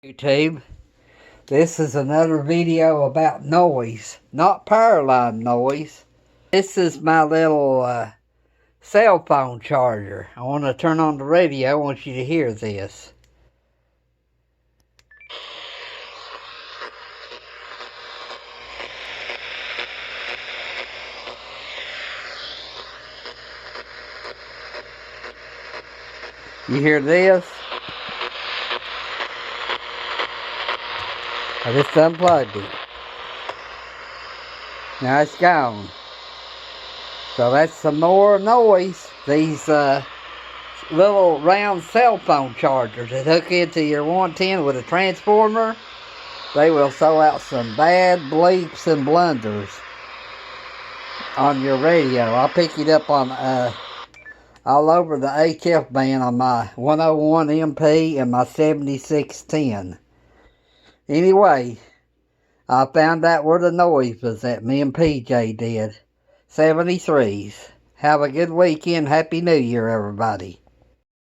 YouTube. This is another video about noise, not power line noise. This is my little cell phone charger. I want to turn on the radio. I want you to hear this. You hear this? I just unplugged it. Now it's gone. So that's some more noise. These little round cell phone chargers that hook into your 110 with a transformer, they will throw out some bad bleeps and blunders on your radio. I'll pick it up on all over the HF band on my 101 MP and my 7610. Anyway, I found out where the noise was at. Me and PJ did. 73s. Have a good weekend. Happy New Year, everybody.